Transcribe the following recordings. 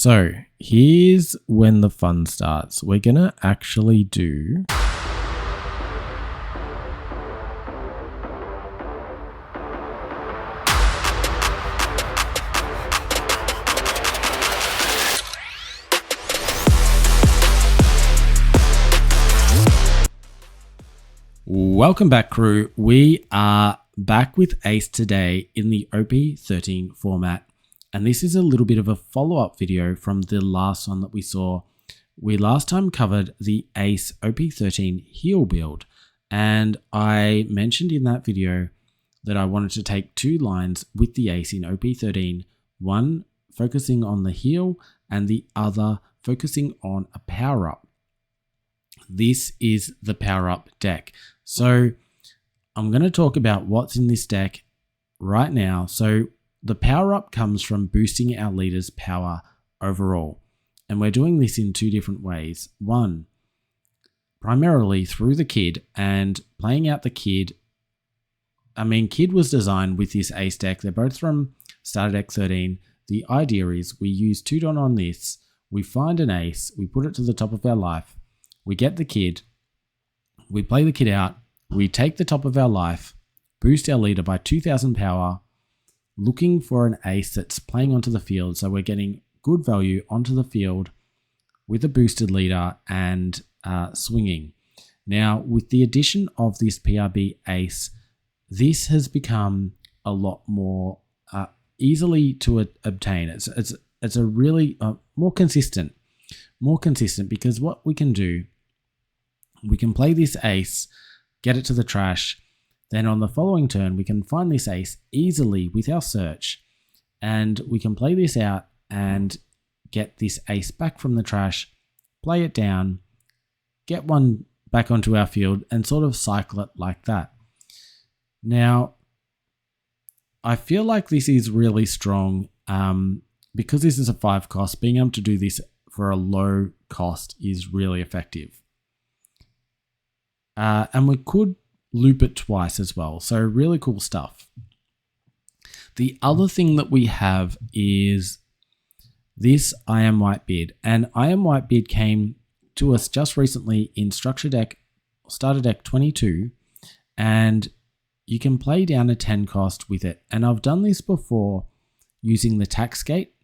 So here's when the fun starts. We're going to actually do Welcome back, crew. We are back with Ace today in the OP13 format. And this is a little bit of a follow-up video from the last one that we saw. We last time covered the Ace OP13 heal build. And I mentioned in that video that I wanted to take two lines with the Ace in OP13. One focusing on the heal and the other focusing on a power-up. This is the power-up deck. So I'm going to talk about what's in this deck right now. So the power-up comes from boosting our leader's power overall. And we're doing this in two different ways. One, primarily through the Kid and playing out the Kid. I mean, Kid was designed with this Ace deck. They're both from Starter Deck 13. The idea is we use 2-Don on this. We find an Ace. We put it to the top of our life. We get the Kid. We play the Kid out. We take the top of our life. Boost our leader by 2,000 power. Looking for an Ace that's playing onto the field. So we're getting good value onto the field with a boosted leader and swinging. Now, with the addition of this PRB Ace, this has become a lot more easily to obtain. It's a really more consistent because what we can do, we can play this Ace, get it to the trash. Then on the following turn, we can find this Ace easily with our search, and we can play this out and get this Ace back from the trash, play it down, get one back onto our field, and sort of cycle it like that. Now, I feel like this is really strong because this is a 5 cost. Being able to do this for a low cost is really effective. And we could loop it twice as well. So really cool stuff. The other thing that we have is this I Am Whitebeard. And I Am Whitebeard came to us just recently in Structure Deck, Starter Deck 22. And you can play down a 10 cost with it. And I've done this before using the Tax Gate,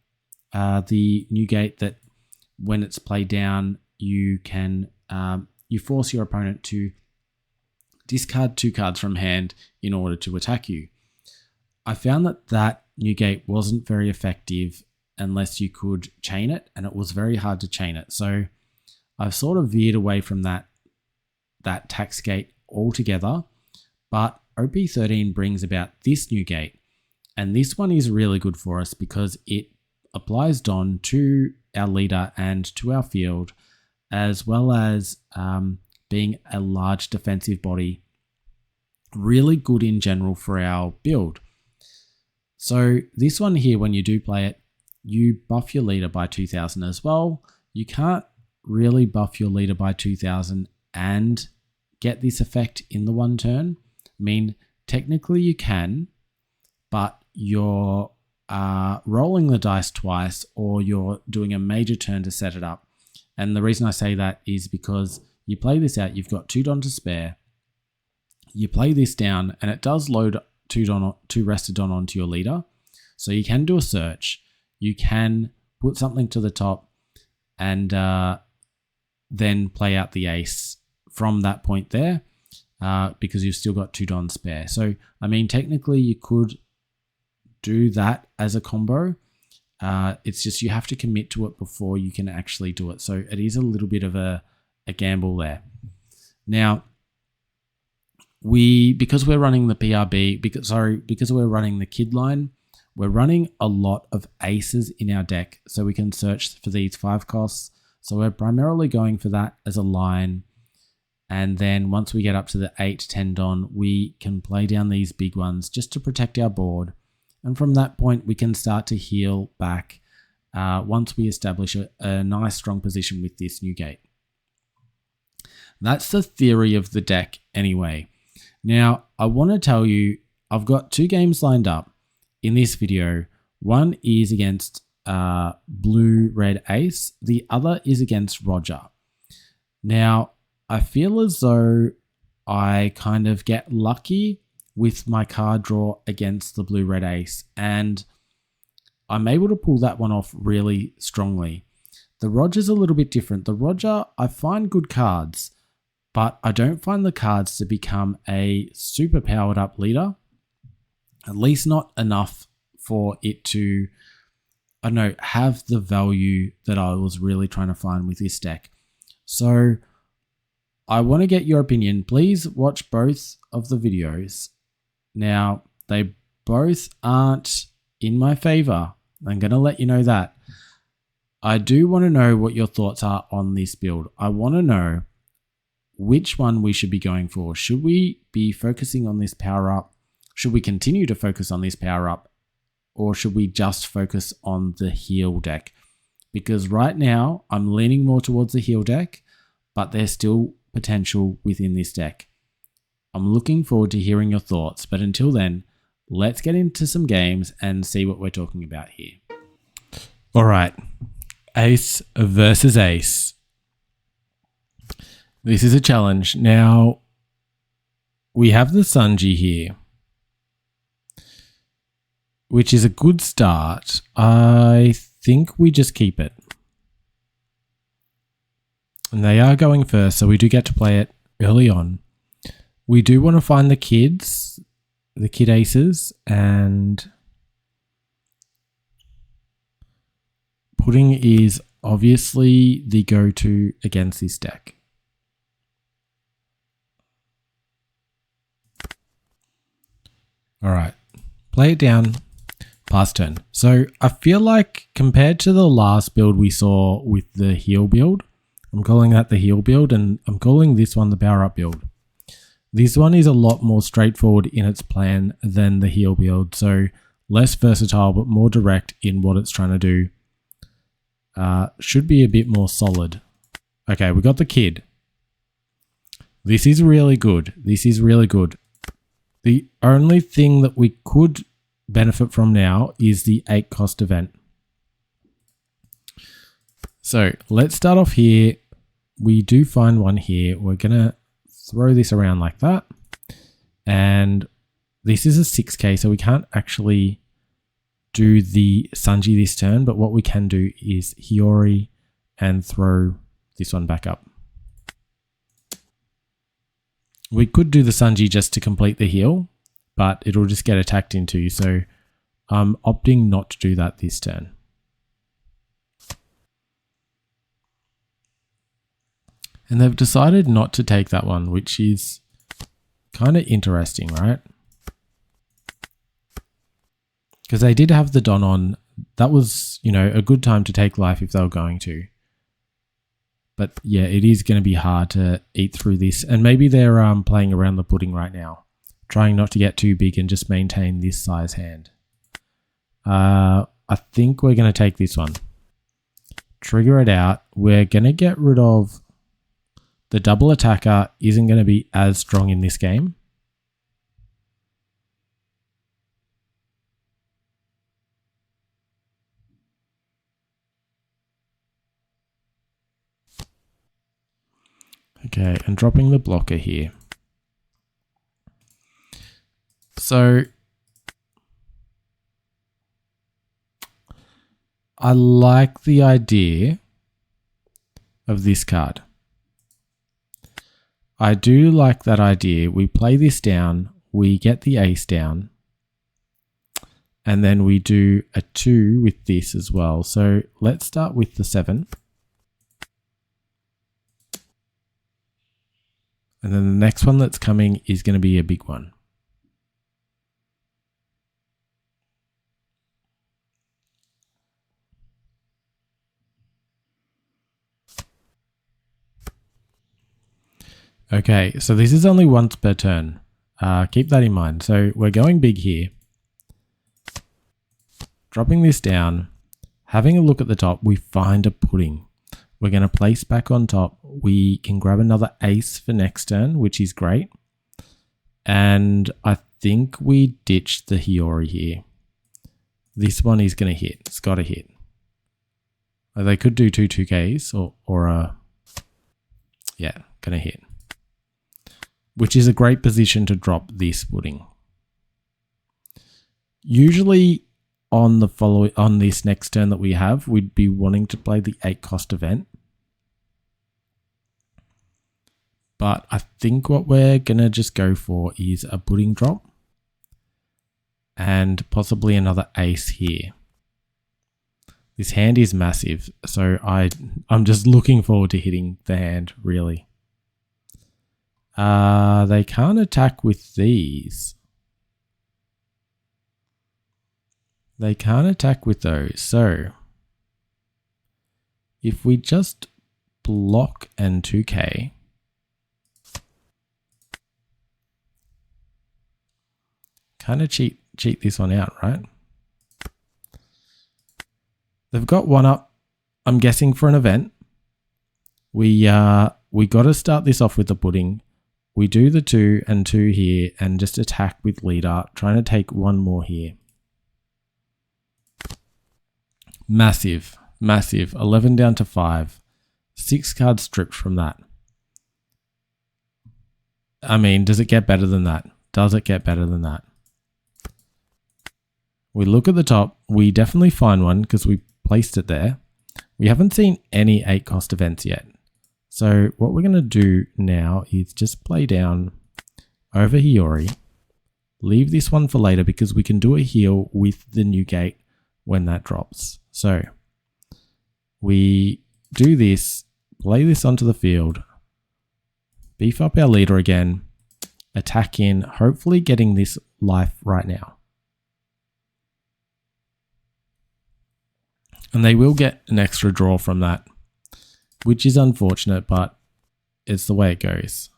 the new gate that when it's played down, you can you force your opponent to discard 2 cards from hand in order to attack you. I found that new gate wasn't very effective unless you could chain it, and it was very hard to chain it. So I've sort of veered away from that tax gate altogether, but OP13 brings about this new gate, and this one is really good for us because it applies Don to our leader and to our field, as well as being a large defensive body. Really good in general for our build. So this one here, when you do play it, you buff your leader by 2,000 as well. You can't really buff your leader by 2,000 and get this effect in the one turn. I mean, technically you can, but you're rolling the dice twice, or you're doing a major turn to set it up. And the reason I say that is because you play this out, you've got 2 Don to spare. You play this down, and it does load 2 rested Don onto your leader. So you can do a search. You can put something to the top and then play out the Ace from that point there because you've still got 2 Don spare. So, I mean, technically you could do that as a combo. It's just you have to commit to it before you can actually do it. So it is a little bit of a gamble there. Now, because we're running the PRB, because we're running the Kid line, we're running a lot of Aces in our deck, so we can search for these 5 costs. So we're primarily going for that as a line. And then once we get up to the 8-10 Don, we can play down these big ones just to protect our board. And from that point, we can start to heal back once we establish a nice strong position with this new gate. That's the theory of the deck anyway. Now, I want to tell you, I've got 2 games lined up in this video. One is against blue, red, ace. The other is against Roger. Now, I feel as though I kind of get lucky with my card draw against the blue, red, ace, and I'm able to pull that one off really strongly. The Roger's a little bit different. The Roger, I find good cards, but I don't find the cards to become a super powered up leader. At least not enough for it to, I don't know, have the value that I was really trying to find with this deck. So I want to get your opinion. Please watch both of the videos. Now, they both aren't in my favor. I'm going to let you know that. I do want to know what your thoughts are on this build. I want to know which one we should be going for. Should we be focusing on this power up? Should we continue to focus on this power up? Or should we just focus on the heal deck? Because right now, I'm leaning more towards the heal deck, but there's still potential within this deck. I'm looking forward to hearing your thoughts, but until then, let's get into some games and see what we're talking about here. All right, ace versus ace. This is a challenge. Now, we have the Sanji here, which is a good start. I think we just keep it. And they are going first, so we do get to play it early on. We do want to find the kids, the kid aces, and pudding is obviously the go-to against this deck. All right, play it down. Pass turn. So I feel like compared to the last build we saw with the heal build, I'm calling that the heal build, and I'm calling this one the power up build. This one is a lot more straightforward in its plan than the heal build, so less versatile but more direct in what it's trying to do. Should be a bit more solid. Okay, we got the kid. This is really good. This is really good. The only thing that we could benefit from now is the 8 cost event. So let's start off here. We do find one here. We're going to throw this around like that. And this is a 6k, so we can't actually do the Sanji this turn, but what we can do is Hiyori and throw this one back up. We could do the Sanji just to complete the heal, but it'll just get attacked into, so I'm opting not to do that this turn. And they've decided not to take that one, which is kind of interesting, right? Because they did have the Don on. That was, you know, a good time to take life if they were going to. But yeah, it is going to be hard to eat through this. And maybe they're playing around the pudding right now, trying not to get too big and just maintain this size hand. I think we're going to take this one. Trigger it out. We're going to get rid of the double attacker. Isn't going to be as strong in this game. Okay, and dropping the blocker here. So I like the idea of this card. I do like that idea. We play this down, we get the ace down, and then we do a 2 with this as well. So let's start with the 7. And then the next one that's coming is going to be a big one. Okay, so this is only once per turn. Keep that in mind. So we're going big here. Dropping this down. Having a look at the top, we find a pudding. We're going to place back on top. We can grab another ace for next turn, which is great. And I think we ditched the Hiyori here. This one is going to hit. It's got to hit. They could do 2-2Ks or a, yeah, gonna hit. Which is a great position to drop this pudding. Usually on this next turn that we have, we'd be wanting to play the 8 cost event. But I think what we're gonna just go for is a pudding drop and possibly another ace here. This hand is massive, so I'm just looking forward to hitting the hand, really. They can't attack with these. They can't attack with those. So if we just block and 2K, kind of cheat this one out, right? They've got one up, I'm guessing, for an event. We got to start this off with the pudding. We do the 2 and 2 here and just attack with leader, trying to take one more here. Massive, massive. 11 down to 5. 6 cards stripped from that. I mean, does it get better than that? Does it get better than that? We look at the top. We definitely find one because we placed it there. We haven't seen any 8 cost events yet. So what we're going to do now is just play down over Hiyori. Leave this one for later because we can do a heal with the new gate when that drops. So we do this, play this onto the field, beef up our leader again, attack in, hopefully getting this life right now. And they will get an extra draw from that, which is unfortunate, but it's the way it goes.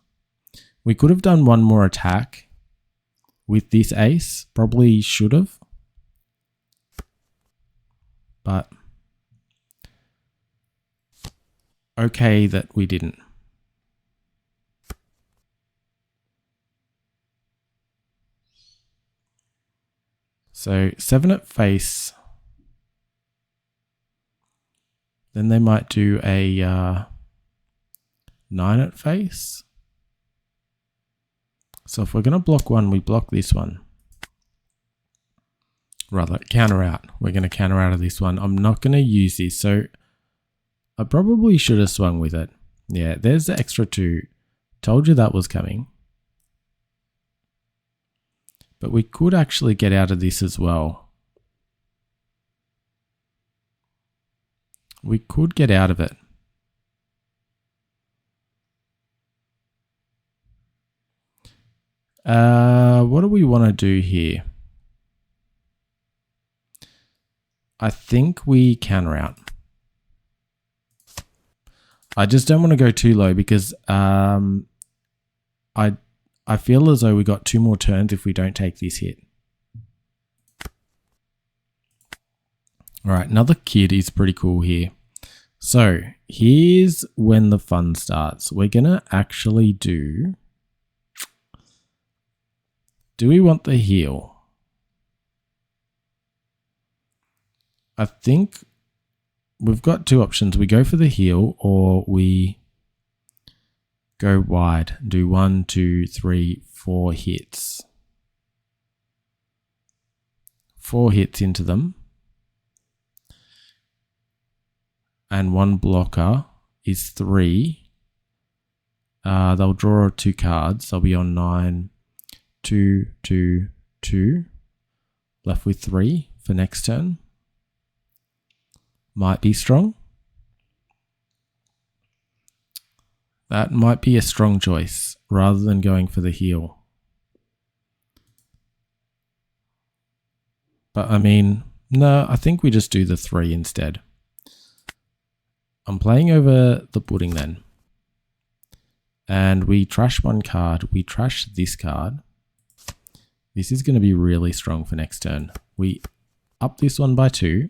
We could have done one more attack with this ace, probably should have, but okay that we didn't. So 7 at face. Then they might do a 9 at face. So if we're going to block one, we block this one. Rather, counter out. We're going to counter out of this one. I'm not going to use this. So I probably should have swung with it. Yeah, there's the extra 2. Told you that was coming. But we could actually get out of this as well. We could get out of it. What do we want to do here? I think we counter out. I just don't want to go too low because I feel as though we got 2 more turns if we don't take this hit. All right, another kid is pretty cool here. So here's when the fun starts. We're going to actually do we want the heal? I think we've got 2 options. We go for the heal or we go wide. Do 1, 2, 3, 4 hits. 4 hits into them. And 1 blocker is 3. They'll draw 2 cards. They'll be on 9, 2, 2, 2. Left with 3 for next turn. Might be strong. That might be a strong choice rather than going for the heal. But I mean, no, I think we just do the 3 instead. I'm playing over the pudding then. And we trash 1 card. We trash this card. This is going to be really strong for next turn. We up this one by 2.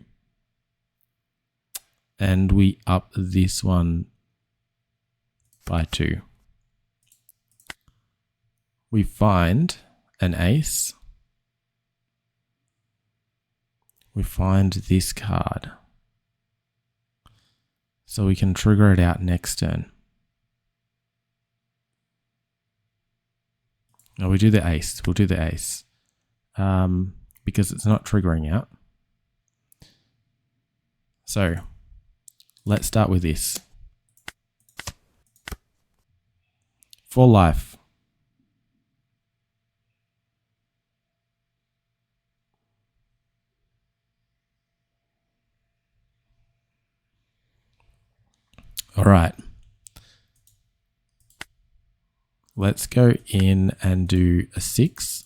And we up this one by 2. We find an ace. We find this card. So we can trigger it out next turn. Oh, we do the ace. We'll do the ace. Because it's not triggering out. So let's start with this. For life. All right. Let's go in and do a 6.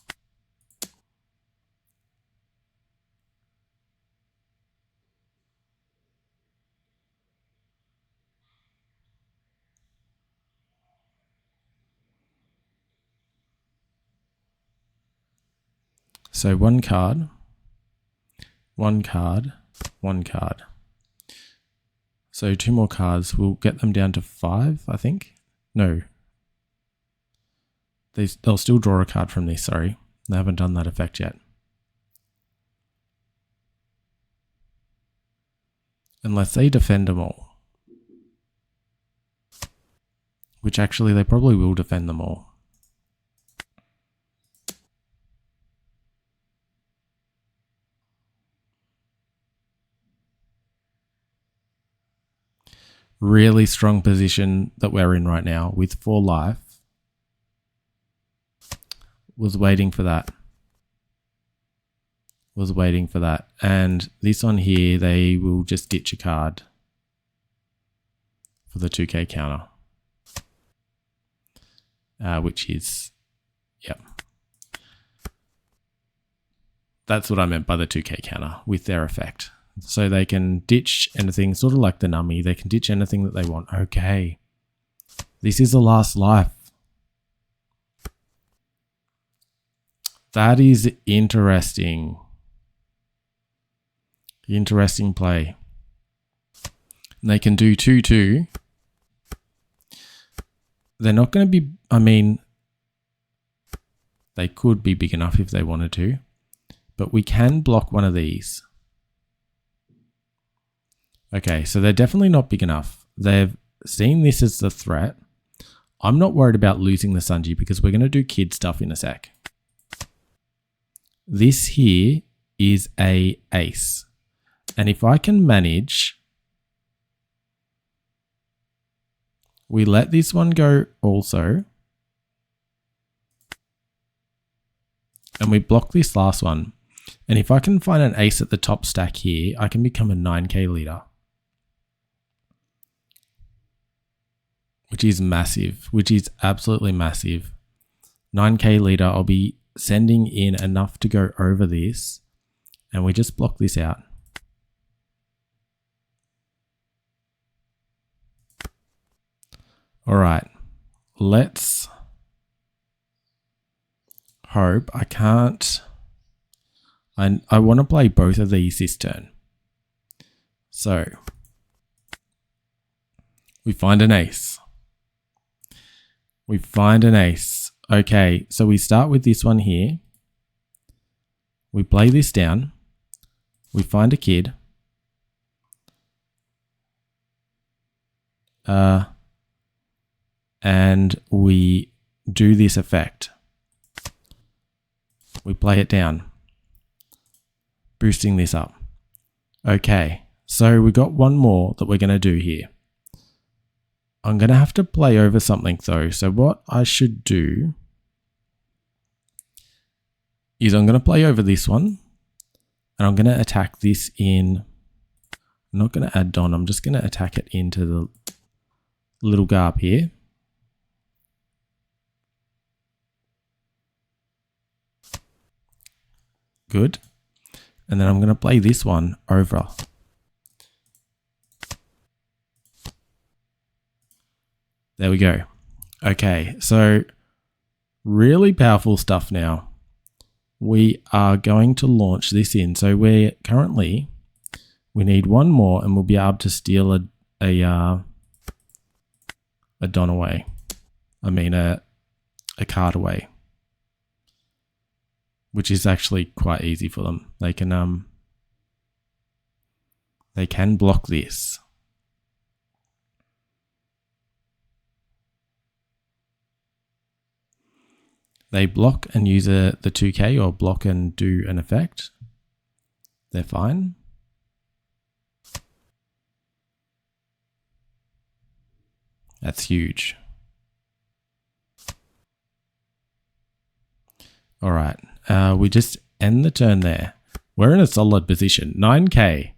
So one card, one card, one card. So 2 more cards. We'll get them down to 5, I think. No. They'll still draw a card from this, sorry. They haven't done that effect yet. Unless they defend them all. Which actually they probably will defend them all. Really strong position that we're in right now with 4 life. Was waiting for that. Was waiting for that. And this one here, they will just ditch a card for the 2k counter. Which is, yep. That's what I meant by the 2k counter with their effect. So they can ditch anything, sort of like the nummy. They can ditch anything that they want. Okay. This is the last life. That is interesting. Interesting play. And they can do 2-2. They're not going to be, I mean, they could be big enough if they wanted to. But we can block one of these. Okay, so they're definitely not big enough. They've seen this as the threat. I'm not worried about losing the Sunji because we're going to do kid stuff in a sec. This here is a ace. And if I can manage, we let this one go also. And we block this last one. And if I can find an ace at the top stack here, I can become a 9k leader. Which is massive, which is absolutely massive. 9k leader, I'll be sending in enough to go over this. And we just block this out. All right, let's hope I can't. I want to play both of these this turn. So we find an ace. We find an ace. Okay, so we start with this one here. We play this down. We find a kid. And we do this effect. We play it down. Boosting this up. Okay, so we got one more that we're going to do here. I'm going to have to play over something though. So what I should do is I'm going to play over this one. And I'm going to attack this in. I'm not going to add Don. I'm just going to attack it into the little garb here. Good. And then I'm going to play this one over. There we go. Okay, so really powerful stuff now. We are going to launch this in. So we need one more and we'll be able to steal a Don away. I mean a card away. Which is actually quite easy for them. They can block this. They block and use the 2K or block and do an effect. They're fine. That's huge. All right. We just end the turn there. We're in a solid position. 9K.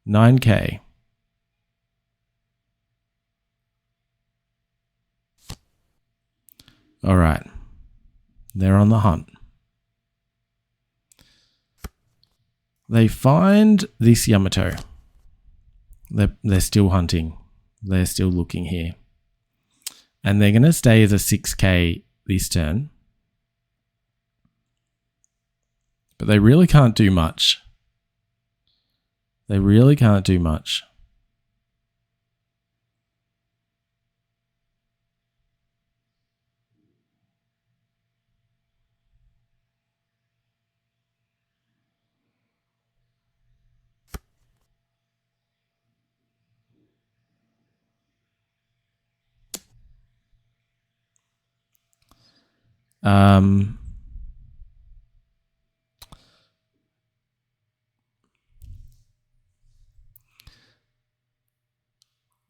9K. All right. They're on the hunt. They find this Yamato. They're still hunting. They're still looking here. And they're going to stay as a 6K this turn. But they really can't do much. They really can't do much.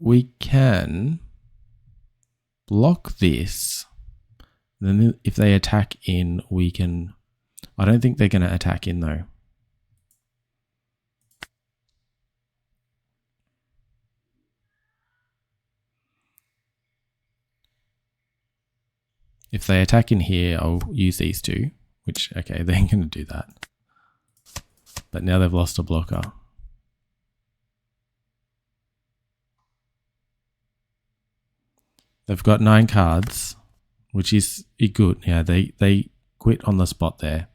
We can block this. Then if they attack in, we can... I don't think they're going to attack in though. If they attack in here, I'll use these two, which, okay, they ain't going to do that. But now they've lost a blocker. They've got 9 cards, which is good. Yeah, they quit on the spot there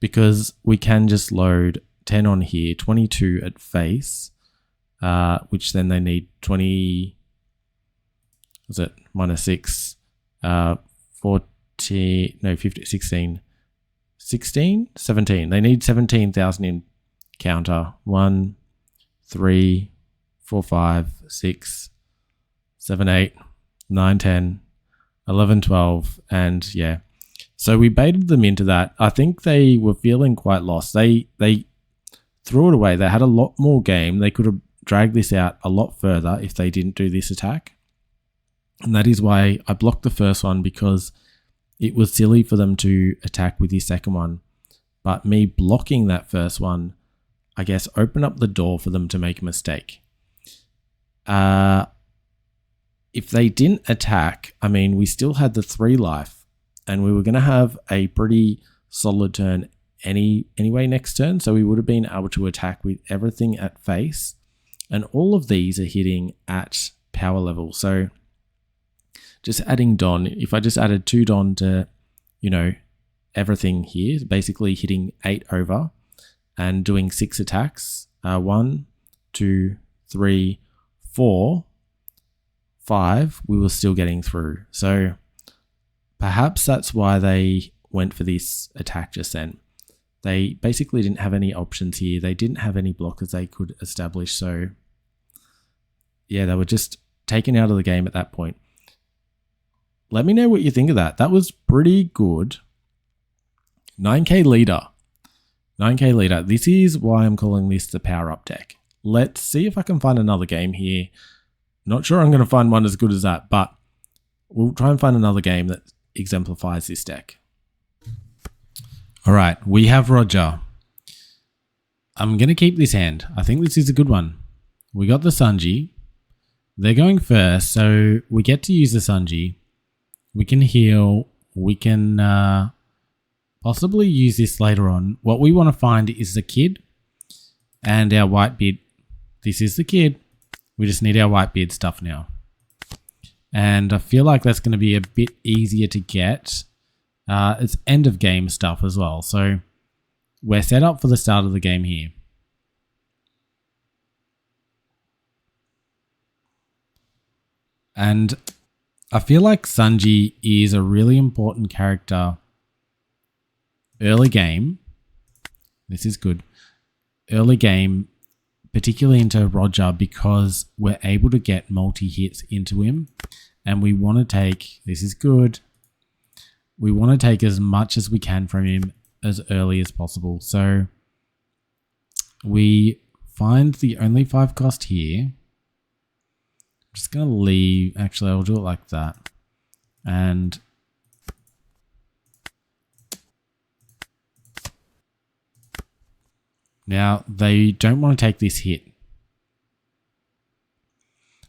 because we can just load 10 on here, 22 at face, which then they need 20, was it minus 6, 40, no, 50, 16, 17. They need 17,000 in counter. 1, 3, 4, 5, 6, 7, 8, 9, 10, 11, 12, and yeah. So we baited them into that. I think they were feeling quite lost. They threw it away. They had a lot more game. They could have dragged this out a lot further if they didn't do this attack. And that is why I blocked the first one, because it was silly for them to attack with the second one. But me blocking that first one, I guess, opened up the door for them to make a mistake. If they didn't attack, I mean, we still had the 3 life and we were going to have a pretty solid turn anyway next turn. So we would have been able to attack with everything at face, and all of these are hitting at power level. So just adding Don, if I just added 2 Don to, everything here, basically hitting 8 over and doing 6 attacks, 1, 2, 3, 4, 5, we were still getting through. So perhaps that's why they went for this attack just then. They basically didn't have any options here. They didn't have any blockers they could establish. So yeah, they were just taken out of the game at that point. Let me know what you think of that. That was pretty good. 9K leader. 9K leader. This is why I'm calling this the power up deck. Let's see if I can find another game here. Not sure I'm going to find one as good as that, but we'll try and find another game that exemplifies this deck. All right, we have Roger. I'm going to keep this hand. I think this is a good one. We got the Sanji. They're going first, so we get to use the Sanji. We can heal. We can possibly use this later on. What we want to find is the kid and our Whitebeard. This is the kid. We just need our Whitebeard stuff now. And I feel like that's going to be a bit easier to get. It's end of game stuff as well. So we're set up for the start of the game here. And I feel like Sanji is a really important character early game. This is good. Early game, particularly into Roger, because we're able to get multi-hits into him. And we want to take, this is good, we want to take as much as we can from him as early as possible. So we find the only 5 cost here. I'm just going to leave. Actually, I'll do it like that. And now they don't want to take this hit.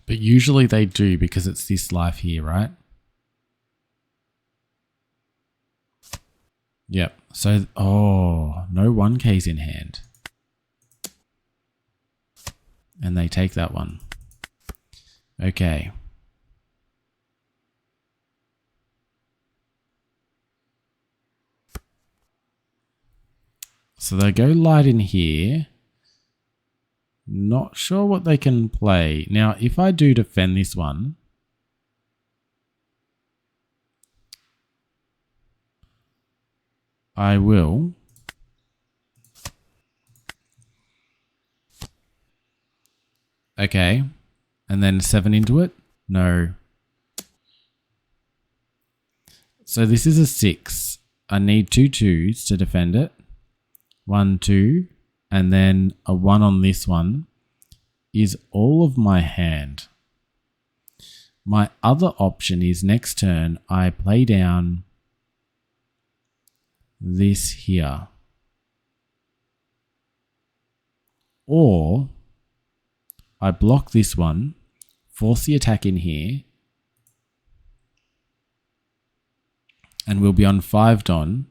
But usually they do because it's this life here, right? Yep. So, oh, no 1Ks in hand. And they take that one. Okay. So they go light in here. Not sure what they can play. Now, if I do defend this one, I will. Okay. And then 7 into it? No. So this is a 6. I need 2 2s to defend it. 1, 2. And then a 1 on this one is all of my hand. My other option is next turn I play down this here. Or I block this one, force the attack in here, and we'll be on 5 Don.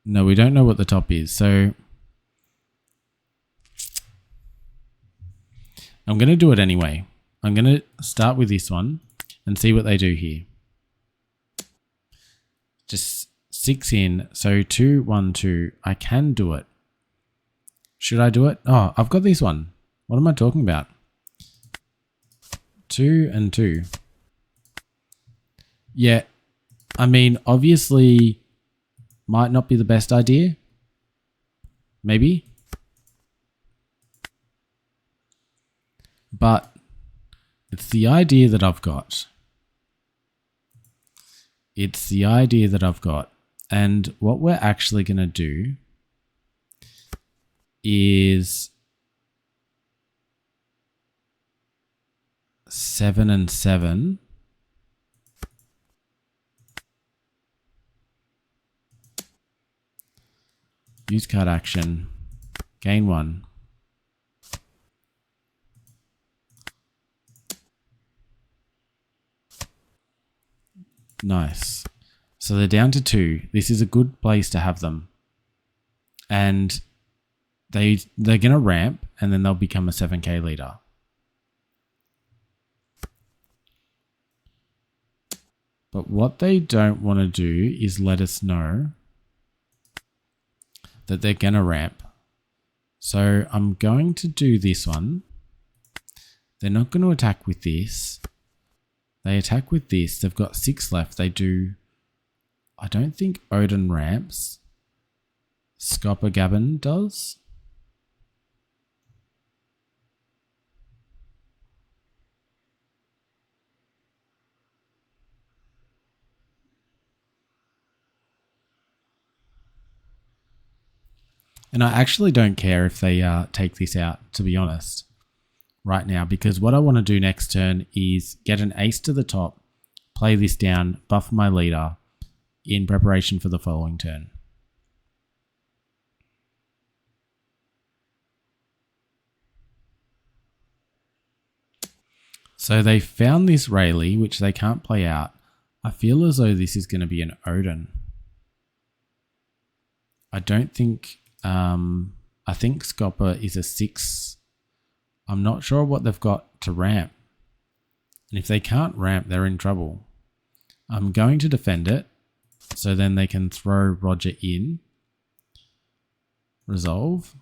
No, we don't know what the top is, so I'm going to do it anyway. I'm going to start with this one and see what they do here. Just 6 in, so 2, 1, 2. I can do it. Should I do it? Oh, I've got this one. What am I talking about? 2 and 2. Yeah, I mean, obviously, might not be the best idea. Maybe. But it's the idea that I've got. It's the idea that I've got. And what we're actually going to do is 7 and 7. Use card action. Gain 1. Nice. So they're down to 2. This is a good place to have them. And they're going to ramp and then they'll become a 7k leader. But what they don't want to do is let us know that they're going to ramp. So I'm going to do this one. They're not going to attack with this. They attack with this. They've got 6 left. They do. I don't think Odin ramps. Skopagabin does. And I actually don't care if they take this out, to be honest, right now, because what I want to do next turn is get an ace to the top, play this down, buff my leader in preparation for the following turn. So they found this Rayleigh, which they can't play out. I feel as though this is going to be an Odin. I don't think... I think Scopper is a 6. I'm not sure what they've got to ramp. And if they can't ramp, they're in trouble. I'm going to defend it. So then they can throw Roger in. Resolve.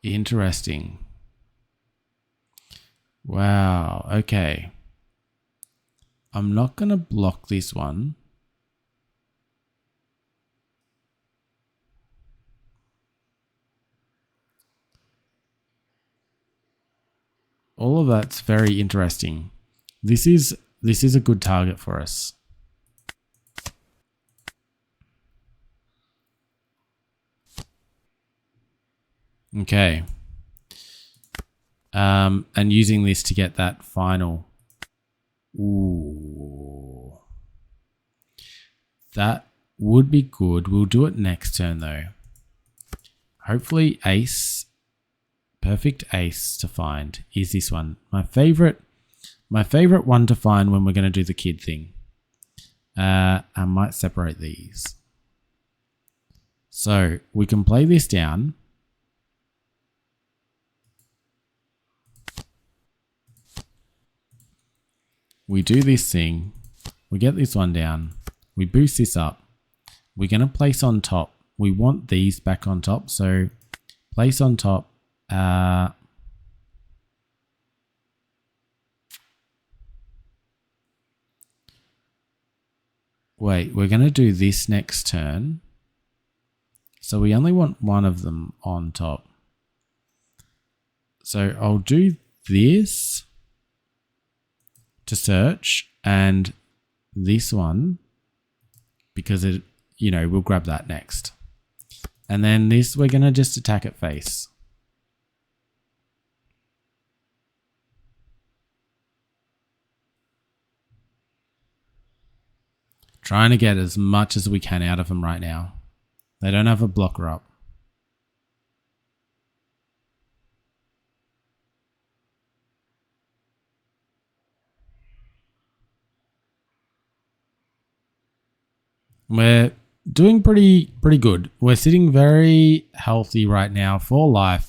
Interesting. Wow, okay. I'm not going to block this one. All of that's very interesting. This is a good target for us. Okay. And using this to get that final. Ooh. That would be good. We'll do it next turn though. Hopefully ace. Perfect ace to find is this one. My favorite one to find when we're going to do the kid thing. I might separate these. So we can play this down. We do this thing. We get this one down. We boost this up. We're going to place on top. We want these back on top. So place on top. Wait, we're going to do this next turn. So we only want one of them on top. So I'll do this to search and this one because it, you know, we'll grab that next. And then this, we're going to just attack it face. Trying to get as much as we can out of them right now. They don't have a blocker up. We're doing pretty good. We're sitting very healthy right now for life.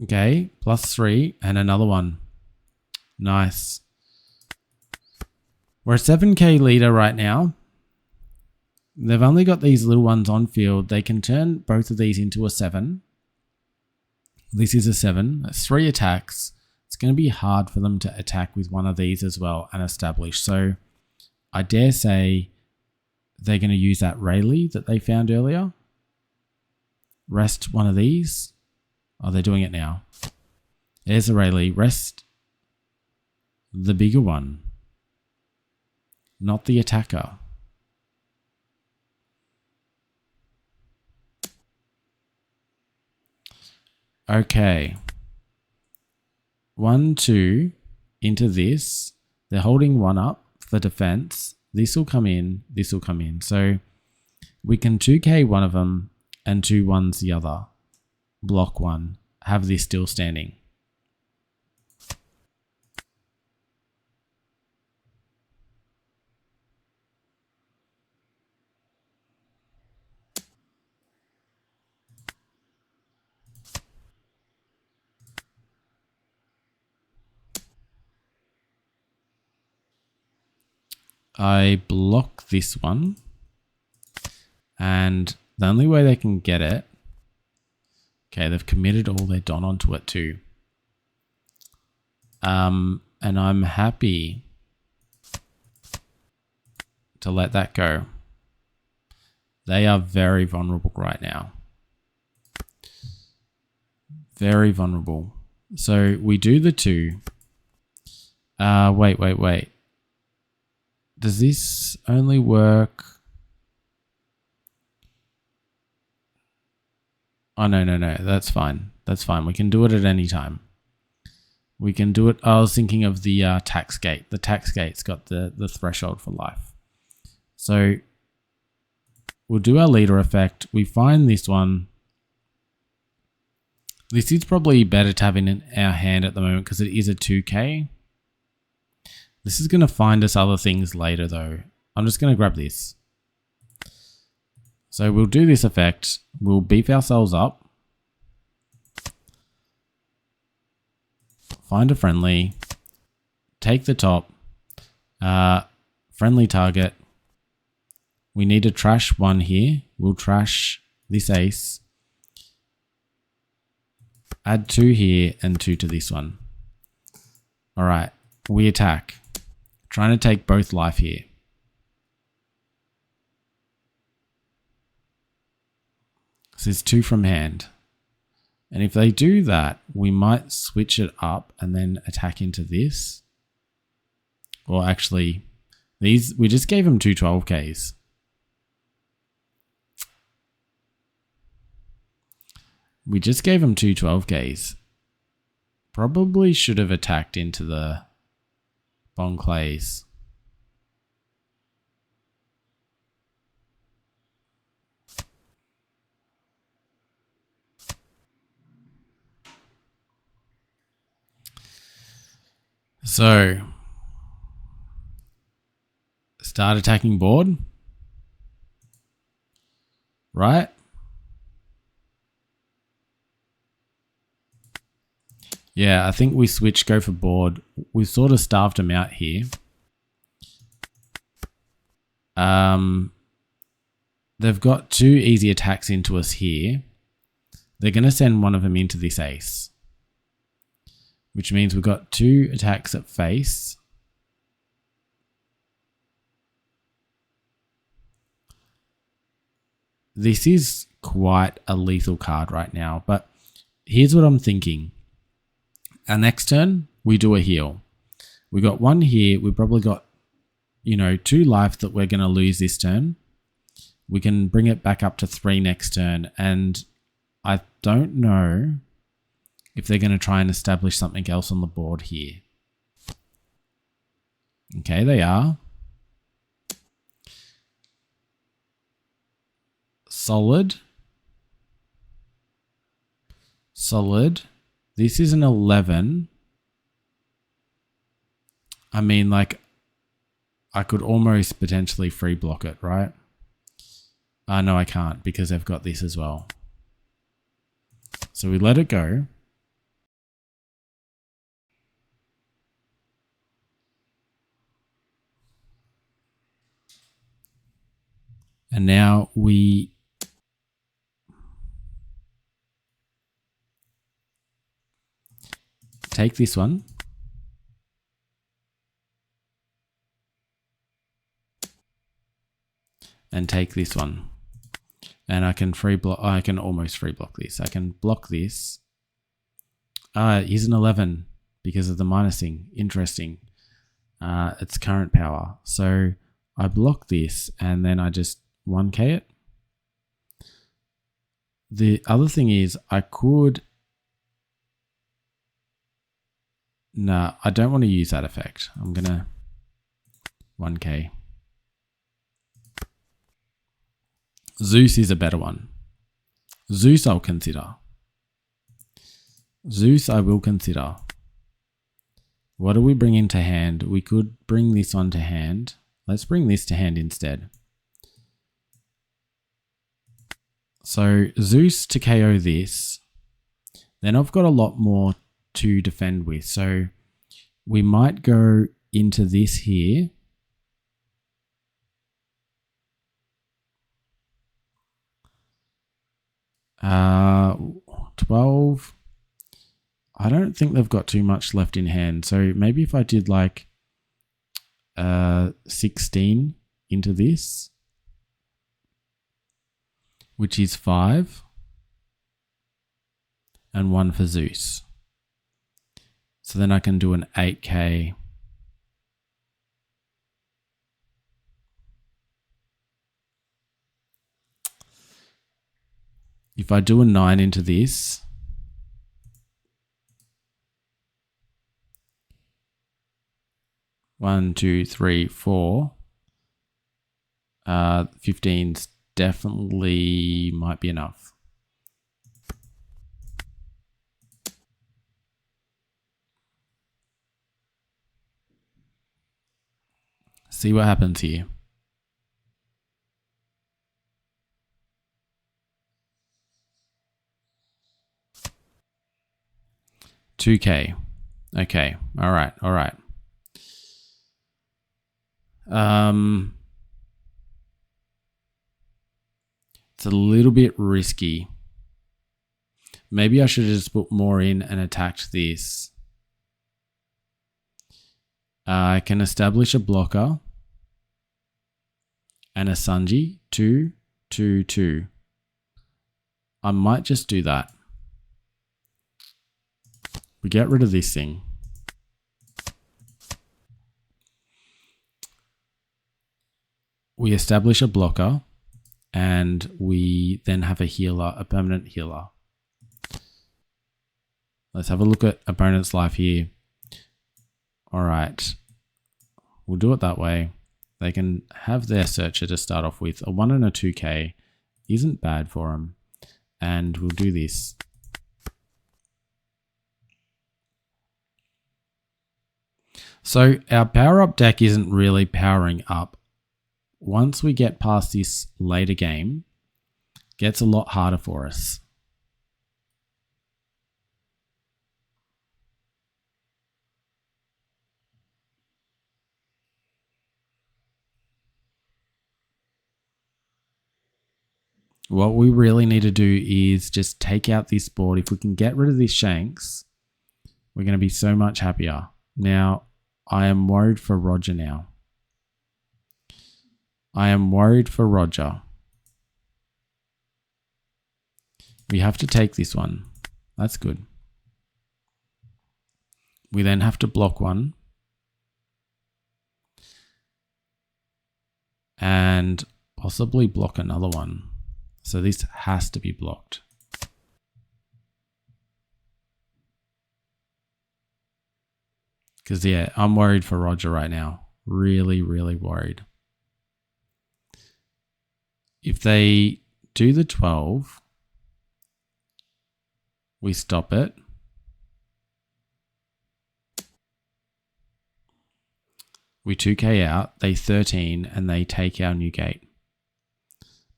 Okay, +3 and another one. Nice. We're a 7k leader right now. They've only got these little ones on field. They can turn both of these into a 7. This is a 7. That's 3 attacks. It's going to be hard for them to attack with one of these as well and establish. So I dare say they're going to use that Rayleigh that they found earlier. Rest one of these. Oh, they're doing it now. There's a Rayleigh. Rest the bigger one. Not the attacker. Okay. 1, 2 into this. They're holding one up for defense. This will come in. This will come in. So we can 2k one of them and 2 1s the other. Block one. Have this still standing. I block this one. And the only way they can get it. Okay, they've committed all their Don onto it too. And I'm happy to let that go. They are very vulnerable right now. Very vulnerable. So we do the 2. Wait. Does this only work? Oh, no. That's fine. That's fine. We can do it at any time. We can do it. I was thinking of the tax gate. The tax gate's got the threshold for life. So we'll do our leader effect. We find this one. This is probably better to have in our hand at the moment because it is a 2k. This is going to find us other things later though. I'm just going to grab this. So we'll do this effect. We'll beef ourselves up. Find a friendly. Take the top. Friendly target. We need to trash one here. We'll trash this ace. Add 2 here and 2 to this one. All right, we attack. Trying to take both life here. So there's 2 from hand. And if they do that, we might switch it up and then attack into this. Or actually, these we just gave them 2 12Ks. We just gave them 2 12Ks. Probably should have attacked into the Bon Clays. So, start attacking board. Right? Yeah, I think we switch, go for board. We've sort of starved them out here. They've got 2 easy attacks into us here. They're going to send one of them into this ace. Which means we've got 2 attacks at face. This is quite a lethal card right now, but here's what I'm thinking. Our next turn, we do a heal. We got 1 here. We probably got, 2 life that we're going to lose this turn. We can bring it back up to 3 next turn. And I don't know if they're going to try and establish something else on the board here. Okay, they are. Solid. Solid. This is an 11. I mean, like, I could almost potentially free block it, right? No, I can't because they've got this as well. So we let it go. And now we take this one. And take this one. And I can free block. I can almost free block this. I can block this. He's an 11 because of the minusing. Interesting. It's current power. So I block this and then I just 1k it. The other thing is I could... Nah, I don't want to use that effect. I'm going to 1k. Zeus is a better one. Zeus I'll consider. Zeus I will consider. What do we bring into hand? We could bring this on to hand. Let's bring this to hand instead. So Zeus to KO this. Then I've got a lot more to defend with. So we might go into this here. Uh, 12. I don't think they've got too much left in hand. So maybe if I did like 16 into this, which is 5, and 1 for Zeus. So then I can do an 8k. If I do a 9 into this, one, two, three, 4. 15's definitely might be enough. See what happens here. $2K. Okay. All right. All right. It's a little bit risky. Maybe I should have just put more in and attacked this. I can establish a blocker and a Sunji. 2, 2, 2. I might just do that. We get rid of this thing. We establish a blocker and we then have a healer, a permanent healer. Let's have a look at opponent's life here. All right, we'll do it that way. They can have their searcher to start off with. A 1 and a 2k isn't bad for them. And we'll do this. So our power up deck isn't really powering up. Once we get past this later game, it gets a lot harder for us. What we really need to do is just take out this board. If we can get rid of these Shanks, we're going to be so much happier. Now, I am worried for Roger now. I am worried for Roger. We have to take this one. That's good. We then have to block one. And possibly block another one. So this has to be blocked. Because yeah, I'm worried for Roger right now. Really, really worried. If they do the 12, we stop it. We 2k out, they 13, and they take our new gate.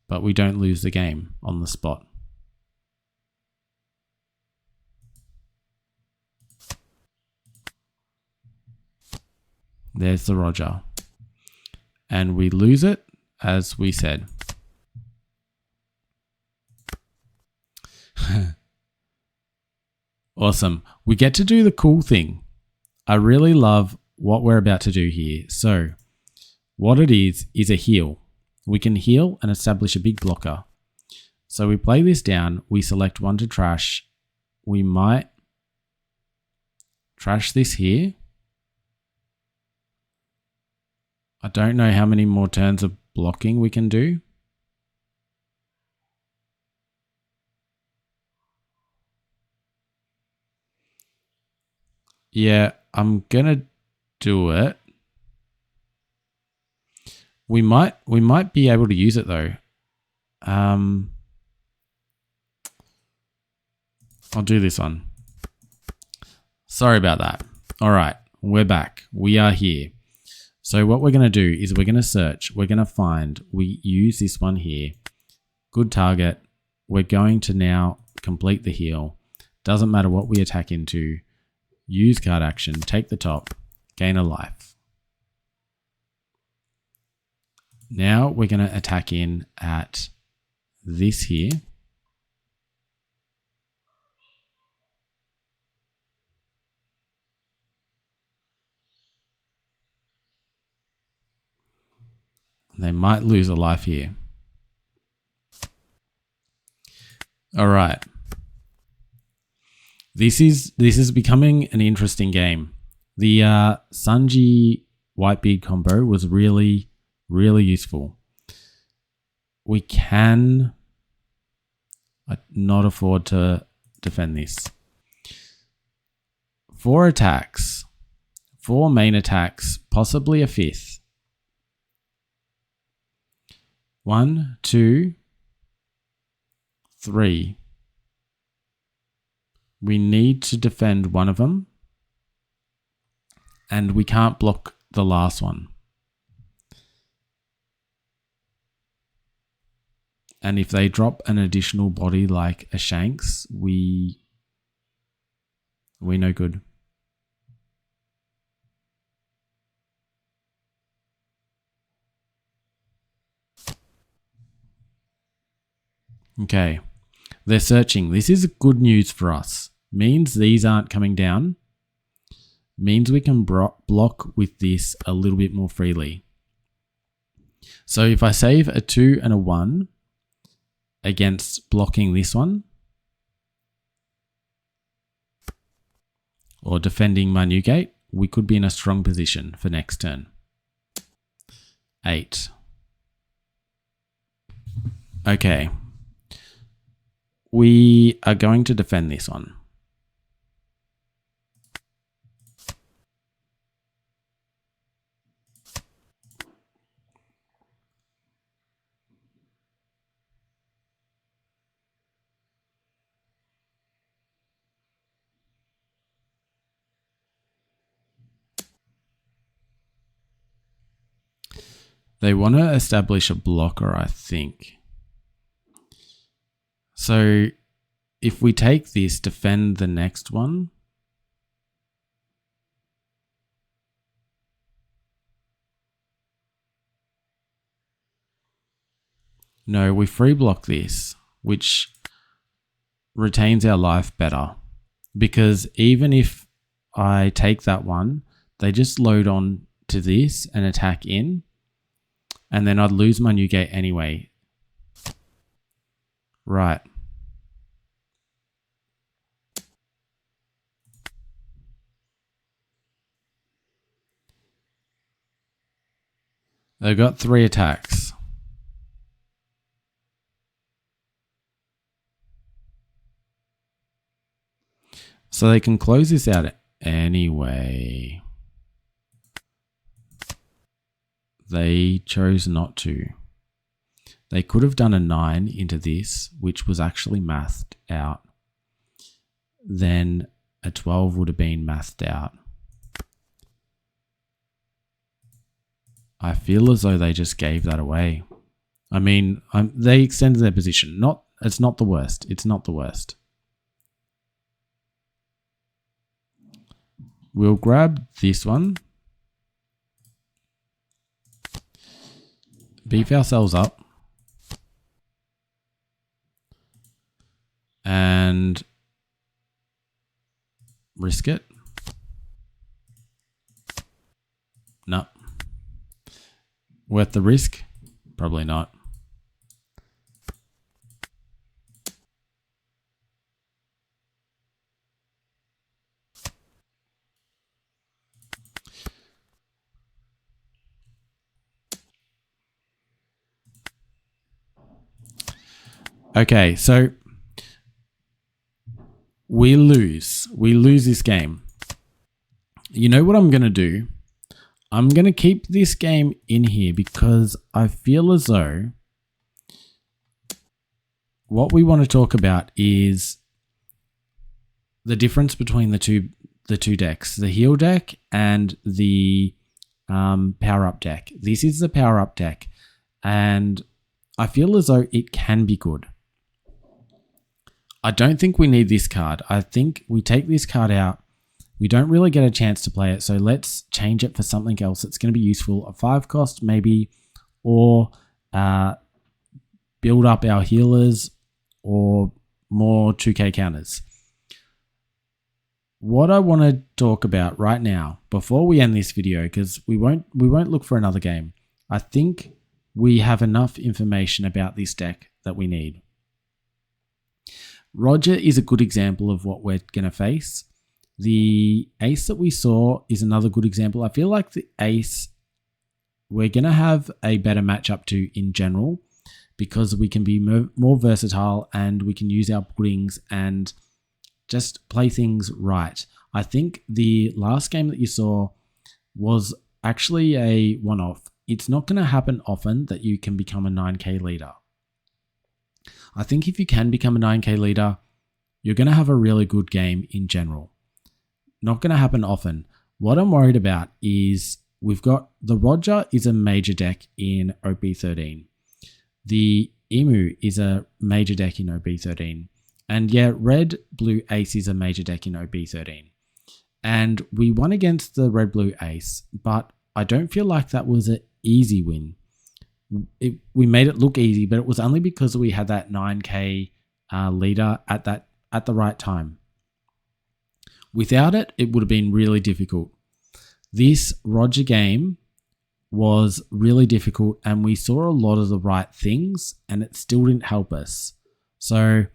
But we don't lose the game on the spot. There's the Roger. And we lose it, as we said. Awesome. We get to do the cool thing. I really love what we're about to do here. So, what it is a heal. We can heal and establish a big blocker. So we play this down, we select one to trash. We might trash this here. I don't know how many more turns of blocking we can do. Yeah, I'm gonna do it. We might be able to use it though. I'll do this one. Sorry about that. All right, we're back. We are here. So what we're going to do is we're going to search. We're going to find. We use this one here. Good target. We're going to now complete the heal. Doesn't matter what we attack into. Use card action. Take the top. Gain a life. Now we're going to attack in at this here. They might lose a life here. All right. This is becoming an interesting game. The Sunji Whitebeard combo was really useful. We can not afford to defend this. 4 attacks, 4 main attacks, possibly a 5th. 1, 2, 3. We need to defend one of them, and we can't block the last one. And if they drop an additional body like a Shanks, we no good. Okay, They're searching. This is good news for us. Means these aren't coming down. Means we can block with this a little bit more freely. So if I save a 2 and a 1 against blocking this one, or defending my new gate, we could be in a strong position for next turn. 8. Okay. We are going to defend this one. They want to establish a blocker, I think. So if we take this, defend the next one. No, we free block this, which retains our life better. Because even if I take that one, they just load on to this and attack in. And then I'd lose my new gate anyway. Right. They've got 3 attacks. So they can close this out anyway. They chose not to. They could have done a 9 into this, which was actually mathed out. Then a 12 would have been mathed out. I feel as though they just gave that away. I mean, they extended their position. It's not the worst. It's not the worst. We'll grab this one. Beef ourselves up. And risk it. No. Worth the risk? Probably not. Okay, so we lose. We lose this game. You know what I'm going to do? I'm going to keep this game in here because I feel as though what we want to talk about is the difference between the two decks, the heal deck and the power up deck. This is the power up deck, and I feel as though it can be good. I don't think we need this card. I think we take this card out. We don't really get a chance to play it, so let's change it for something else that's going to be useful. A 5 cost maybe, or build up our healers, or more 2k counters. What I want to talk about right now, before we end this video, because we won't look for another game. I think we have enough information about this deck that we need. Roger is a good example of what we're going to face. The ace that we saw is another good example. I feel like the ace we're going to have a better matchup to in general because we can be more versatile and we can use our puddings and just play things right. I think the last game that you saw was actually a one-off. It's not going to happen often that you can become a 9k leader. I think if you can become a 9k leader, you're going to have a really good game in general. Not going to happen often. What I'm worried about is we've got the Roger is a major deck in OP13. The Emu is a major deck in OP13. And yeah, red, blue ace is a major deck in OP13. And we won against the red, blue ace, but I don't feel like that was an easy win. We made it look easy, but it was only because we had that 9k leader at the right time. Without it, it would have been really difficult. This Roger game was really difficult, and we saw a lot of the right things, and it still didn't help us. So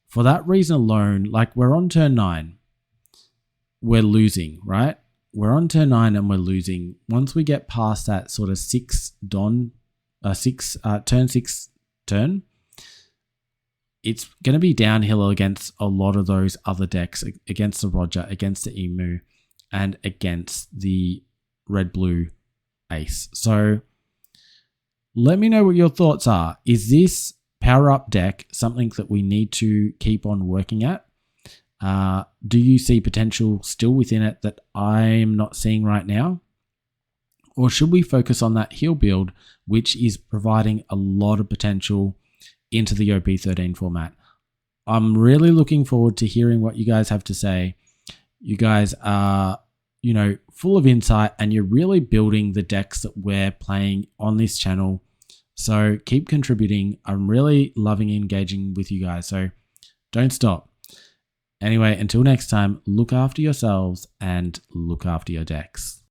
for that reason alone, like, we're on turn 9, we're losing, right? We're on turn 9 and we're losing. Once we get past that sort of turn 6 turn, it's going to be downhill against a lot of those other decks, against the Roger, against the Emu, and against the red-blue ace. So let me know what your thoughts are. Is this power-up deck something that we need to keep on working at? Do you see potential still within it that I'm not seeing right now? Or should we focus on that heal build, which is providing a lot of potential into the OP13 format? I'm really looking forward to hearing what you guys have to say. You guys are, full of insight, and you're really building the decks that we're playing on this channel. So keep contributing. I'm really loving engaging with you guys. So don't stop. Anyway, until next time, look after yourselves and look after your decks.